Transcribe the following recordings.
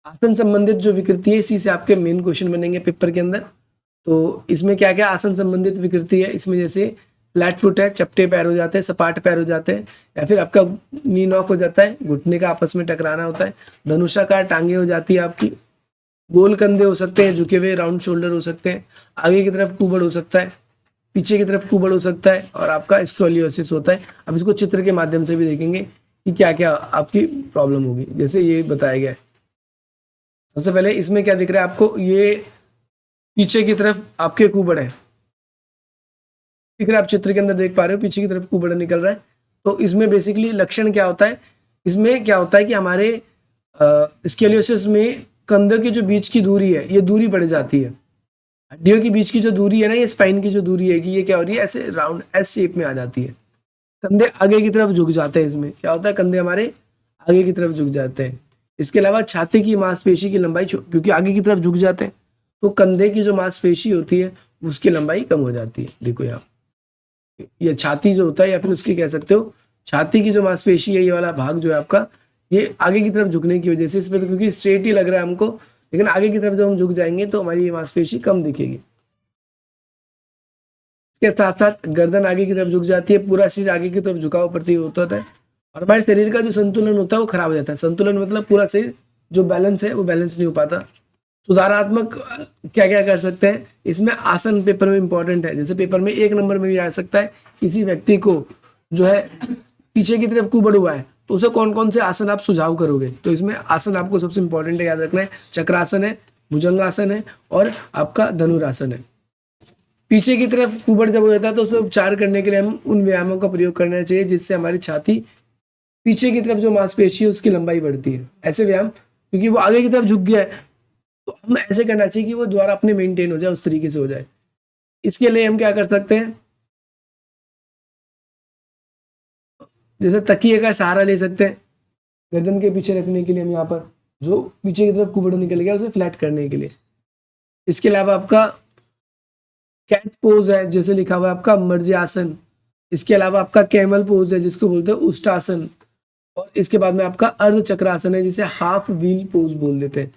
आसन संबंधित जो विकृति है, इसी से आपके मेन क्वेश्चन बनेंगे पेपर के अंदर। तो इसमें क्या क्या आसन संबंधित विकृति है, इसमें जैसे फ्लैट फुट है, चपटे पैर हो जाते हैं, सपाट पैर हो जाते हैं, या फिर आपका नी नॉक हो जाता है, घुटने का आपस में टकराना होता है, धनुषाकार टांगे हो जाती है आपकी, गोल कंधे हो सकते हैं, झुके हुए राउंड शोल्डर हो सकते हैं, आगे की तरफ कुबड़ हो सकता है, पीछे की तरफ कुबड़ हो सकता है, और आपका स्क्रोलियोसिस होता है। अब इसको चित्र के माध्यम से भी देखेंगे कि क्या क्या आपकी प्रॉब्लम होगी, जैसे ये बताया गया है। सबसे पहले इसमें क्या दिख रहा है आपको, ये पीछे की तरफ आपके कुबड़ है, दिख रहा है, आप चित्र के अंदर देख पा रहे हो, पीछे की तरफ कुबड़ निकल रहा है। तो इसमें बेसिकली लक्षण क्या होता है, इसमें क्या होता है कि हमारे स्केलियोसिस में कंधे की जो बीच की दूरी है, ये दूरी बढ़ जाती है। हड्डियों की बीच की जो दूरी है ना, ये स्पाइन की जो दूरी है कि ये क्या हो रही है, ऐसे राउंड एस शेप में आ जाती है। कंधे आगे की तरफ झुक जाते हैं, इसमें क्या होता है, कंधे हमारे आगे की तरफ झुक जाते हैं। इसके अलावा छाती की मांसपेशी की लंबाई, क्योंकि आगे की तरफ झुक जाते हैं तो कंधे की जो मांसपेशी होती है उसकी लंबाई कम हो जाती है। देखो यहाँ ये छाती जो होता है, या फिर उसकी कह सकते हो छाती की जो मांसपेशी है, ये वाला भाग जो है आपका, ये आगे की तरफ झुकने की वजह से, इसमें तो क्योंकि स्ट्रेट ही लग रहा है हमको, लेकिन आगे की तरफ जब हम झुक जाएंगे तो हमारी ये मांसपेशी कम दिखेगी। इसके साथ साथ गर्दन आगे की तरफ झुक जाती है, पूरा शरीर आगे की तरफ झुकाव प्रतीत होता है, और हमारे शरीर का जो संतुलन होता है वो खराब हो जाता है। संतुलन मतलब पूरा शरीर जो बैलेंस है वो बैलेंस नहीं हो पाता। सुधारात्मक क्या क्या कर सकते हैं, इसमें आसन पेपर में इंपॉर्टेंट है। जैसे पेपर में 1 नंबर में भी आ सकता है, किसी व्यक्ति को जो है पीछे की तरफ कुबड़ हुआ है तो उसे कौन कौन से आसन आप सुझाव करोगे। तो इसमें आसन आपको सबसे इंपॉर्टेंट है, याद रखना है, चक्रासन है, भुजंगासन है, और आपका धनुरासन है। पीछे की तरफ कुबड़ जब हो जाता है तो उसमें उपचार करने के लिए हम उन व्यायामों का प्रयोग करना चाहिए जिससे हमारी छाती, पीछे की तरफ जो मांसपेशी है उसकी लंबाई बढ़ती है। ऐसे व्यायाम, क्योंकि वो आगे की तरफ झुक गया है तो हम ऐसे करना चाहिए कि वो दोबारा अपने मेंटेन हो जाए, उस तरीके से हो जाए। इसके लिए हम क्या कर सकते हैं, जैसे तकिए का सहारा ले सकते हैं गर्दन के पीछे रखने के लिए, हम यहाँ पर जो पीछे की तरफ कुबड़ निकल गया उसे फ्लैट करने के लिए। इसके अलावा आपका कैट पोज है, जैसे लिखा हुआ है आपका मर्जियासन। इसके अलावा आपका कैमल पोज है जिसको बोलते हैं उष्टासन, और इसके बाद में आपका अर्ध चक्रासन है जिसे हाफ व्हील पोज बोल देते हैं।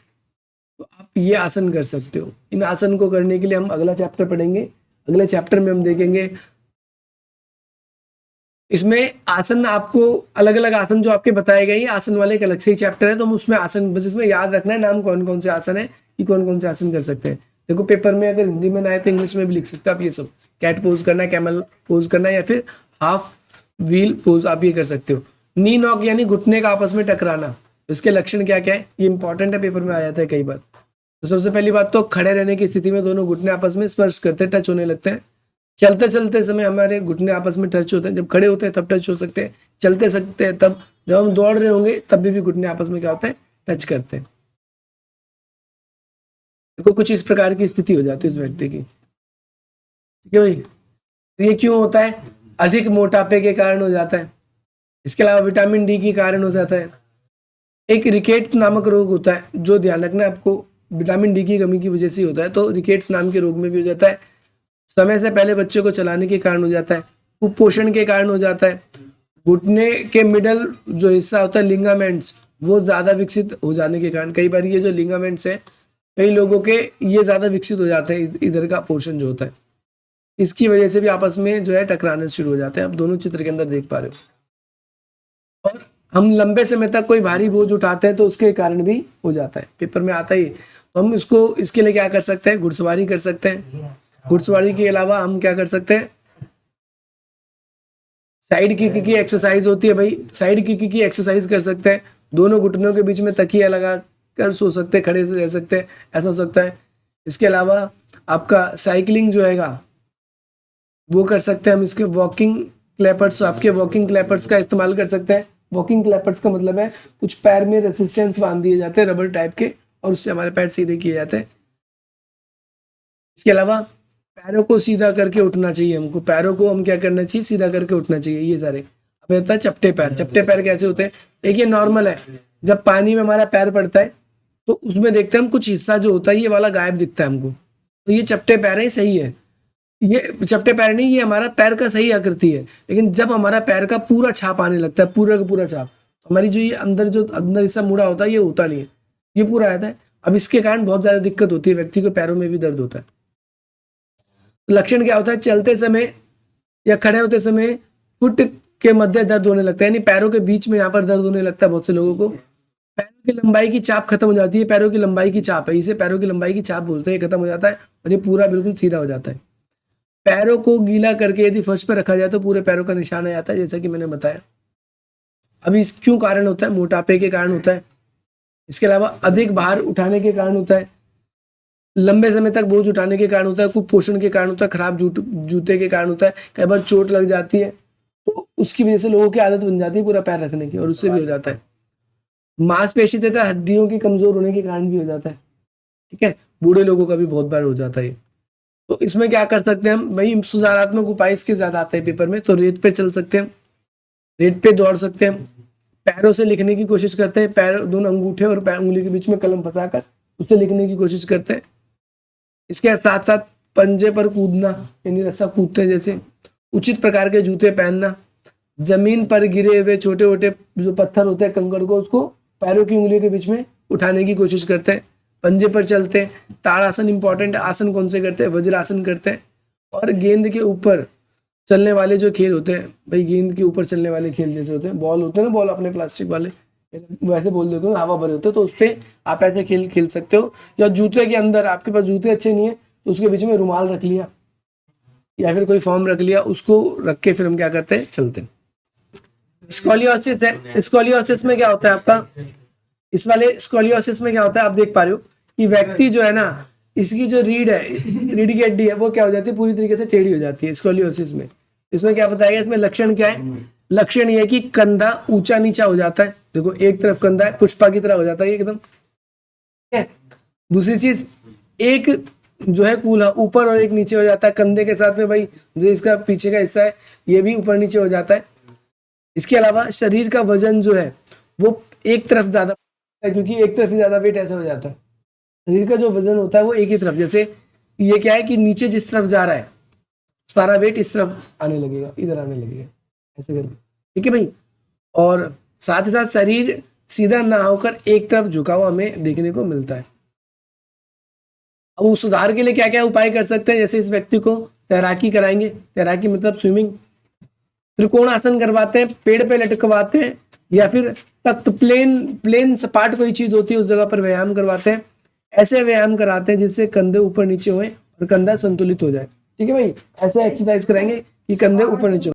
तो आप ये आसन कर सकते हो। इन आसन को करने के लिए हम अगला चैप्टर पढ़ेंगे, अगले चैप्टर में हम देखेंगे इसमें आसन, आपको अलग अलग आसन जो आपके बताए गए, आसन वाले एक अलग से ही चैप्टर है, तो हम उसमें आसन, बस इसमें याद रखना है नाम कौन कौन से आसन है कि कौन कौन से आसन कर सकते हैं। देखो पेपर में अगर हिंदी में ना आए तो इंग्लिश में भी लिख सकते हो आप, ये सब कैट पोज करना है, कैमल पोज करना है, या फिर हाफ व्हील पोज आप ये कर सकते हो। नी नॉक यानी घुटने का आपस में टकराना, इसके लक्षण क्या क्या है, ये इंपॉर्टेंट है, पेपर में आ जाता है कई बार। तो सबसे पहली बात तो खड़े रहने की स्थिति में दोनों घुटने आपस में स्पर्श करते हैं, टच होने लगते हैं। चलते चलते समय हमारे घुटने आपस में टच होते हैं, जब खड़े होते हैं तब टच हो सकते हैं, चलते सकते हैं तब, जब हम दौड़ रहे होंगे तब भी घुटने आपस में क्या होते हैं, टच करते हैं। देखो कुछ इस प्रकार की स्थिति हो जाती है उस व्यक्ति की, ठीक है भाई। ये क्यों होता है, अधिक मोटापे के कारण हो जाता है। इसके अलावा विटामिन डी के कारण हो जाता है। एक रिकेट्स नामक रोग होता है, जो ध्यान रखना है आपको, विटामिन डी की कमी की वजह से होता है। तो रिकेट्स नाम के रोग में भी हो जाता है, समय से पहले बच्चे को चलाने के कारण हो जाता है, कुपोषण के कारण हो जाता है, घुटने के मिडल जो हिस्सा होता है लिगामेंट्स, वो ज्यादा विकसित हो जाने के कारण, कई बार ये जो लिगामेंट्स है कई लोगों के ये ज्यादा विकसित हो जाते हैं, इधर का पोर्शन जो होता है, इसकी वजह से भी आपस में जो है टकराने शुरू हो जाते हैं। आप दोनों चित्र के अंदर देख पा रहे हो। और हम लंबे समय तक कोई भारी बोझ उठाते हैं तो उसके कारण भी हो जाता है, पेपर में आता ही। तो हम इसको, इसके लिए क्या कर सकते हैं, घुड़सवारी कर सकते हैं। घुड़सवारी के अलावा हम क्या कर सकते हैं, साइड किक की एक्सरसाइज होती है भाई, साइड किक की एक्सरसाइज कर सकते हैं। दोनों घुटनों के बीच में तकिया लगा कर सो सकते हैं, खड़े रह सकते हैं, ऐसा हो सकता है। इसके अलावा आपका साइकिलिंग जो हैगा वो कर सकते हैं हम। इसके वॉकिंग क्लैपर्स, आपके वॉकिंग क्लैपर्स का इस्तेमाल कर सकते हैं। वॉकिंग क्लैपर्स का मतलब है कुछ पैर में रेसिस्टेंस बांध दिए जाते हैं रबर टाइप के, और उससे हमारे पैर सीधे किए जाते हैं। इसके अलावा पैरों को सीधा करके उठना चाहिए हमको, पैरों को हम क्या करना चाहिए, सीधा करके उठना चाहिए। ये सारे अब होता है चपटे पैर। चपटे पैर कैसे होते हैं, देखिए नॉर्मल है, जब पानी में हमारा पैर पड़ता है तो उसमें देखते हैं हम कुछ हिस्सा जो होता है ये वाला गायब दिखता है हमको, तो ये चपटे पैर है, सही है। ये चपटे पैर नहीं, ये हमारा पैर का सही आकृति है। लेकिन जब हमारा पैर का पूरा छाप आने लगता है, पूरा का पूरा छाप, हमारी जो ये अंदर जो अंदर हिस्सा मुड़ा होता है ये होता नहीं है। ये पूरा आता है। अब इसके कारण बहुत ज्यादा दिक्कत होती है, व्यक्ति को पैरों में भी दर्द होता है। तो लक्षण क्या होता है, चलते समय या खड़े होते समय फुट के मध्य दर्द होने लगता है, यानी पैरों के बीच में यहाँ पर दर्द होने लगता है बहुत से लोगों को। पैरों की लंबाई की चाप खत्म हो जाती है, पैरों की लंबाई की चाप है, इसे पैरों की लंबाई की चाप बोलते हैं, खत्म हो जाता है और ये पूरा बिल्कुल सीधा हो जाता है। पैरों को गीला करके यदि फर्श पर रखा जाए तो पूरे पैरों का निशान आ जाता है, जैसा कि मैंने बताया। अभी इस क्यों कारण होता है, मोटापे के कारण होता है। इसके अलावा अधिक भार उठाने के कारण होता है, लंबे समय तक बोझ उठाने के कारण होता है, कुपोषण के कारण होता है, खराब जूते के कारण होता है, कई बार चोट लग जाती है तो उसकी वजह से लोगों की आदत बन जाती है पूरा पैर रखने की, और उससे भी हो जाता है। मांसपेशी तथा हड्डियों की कमजोर होने के कारण भी हो जाता है। ठीक है, बूढ़े लोगों का भी बहुत बार हो जाता है। तो इसमें क्या कर सकते हैं हम भाई, सुधारात्मक उपाय इसके ज्यादा आते हैं पेपर में। तो रेत पे चल सकते हैं, रेत पे दौड़ सकते हैं, पैरों से लिखने की कोशिश करते हैं, पैर दोनों अंगूठे और उंगली के बीच में कलम फंसाकर उससे लिखने की कोशिश करते हैं। इसके साथ साथ पंजे पर कूदना, यानी रस्सा कूदते हैं जैसे, उचित प्रकार के जूते पहनना, जमीन पर गिरे हुए छोटे छोटे जो पत्थर होते हैं कंकड़ को, उसको पैरों की उंगलियों के बीच में उठाने की कोशिश करते हैं, पंजे पर चलते हैं, ताड़ासन इंपॉर्टेंट आसन कौन से करते हैं, वज्रासन करते हैं, और गेंद के ऊपर चलने वाले जो खेल होते हैं भाई, गेंद के ऊपर चलने वाले खेल जैसे होते हैं, बॉल होते हैं ना, बॉल अपने प्लास्टिक वाले वैसे बोल देते हो, हवा भरे होते हैं, तो उससे आप ऐसे खेल खेल सकते हो। या जूते के अंदर, आपके पास जूते अच्छे नहीं है तो उसके बीच में रुमाल रख लिया या फिर कोई फॉर्म रख लिया, उसको रख के फिर हम क्या करते हैं, चलते हैं। स्कोलियोसिस है, स्कोलियोसिस में क्या होता है आपका, इस वाले स्कोलियोसिस में क्या होता है, आप देख पा रहे हो कि व्यक्ति जो है ना, इसकी जो रीढ़ है, रीढ़ की हड्डी है, वो क्या हो जाती है, पूरी तरीके से टेढ़ी हो जाती है स्कोलियोसिस में। इसमें क्या बताया गया, इसमें लक्षण क्या है, लक्षण ये है कि कंधा ऊंचा नीचा हो जाता है, देखो एक तरफ कंधा है पुष्पा की तरह हो जाता है एकदम। दूसरी चीज, एक जो है कूल्हा ऊपर और एक नीचे हो जाता है, कंधे के साथ में भाई जो इसका पीछे का हिस्सा है ये भी ऊपर नीचे हो जाता है। इसके अलावा शरीर का वजन जो है वो एक तरफ ज्यादा है, क्योंकि एक तरफ ही ज्यादा वेट ऐसा हो जाता है। शरीर का जो वजन होता है वो एक ही तरफ, जैसे ये क्या है कि नीचे जिस तरफ जा रहा है सारा वेट इस तरफ आने लगेगा, इधर आने लगेगा ऐसे करके, ठीक है भाई। और साथ ही साथ शरीर सीधा ना होकर एक तरफ झुका हुआ हमें देखने को मिलता है। अब उस सुधार के लिए क्या क्या उपाय कर सकते हैं, जैसे इस व्यक्ति को तैराकी कराएंगे, तैराकी मतलब स्विमिंग, त्रिकोण आसन करवाते हैं, पेड़ पे लटकवाते हैं, या फिर तख्त प्लेन सपाट कोई चीज होती है उस जगह पर व्यायाम करवाते हैं। ऐसे व्यायाम कराते हैं जिससे कंधे ऊपर नीचे होए और कंधा संतुलित हो जाए। ठीक है भाई, ऐसे एक्सरसाइज कराएंगे कि कंधे ऊपर नीचे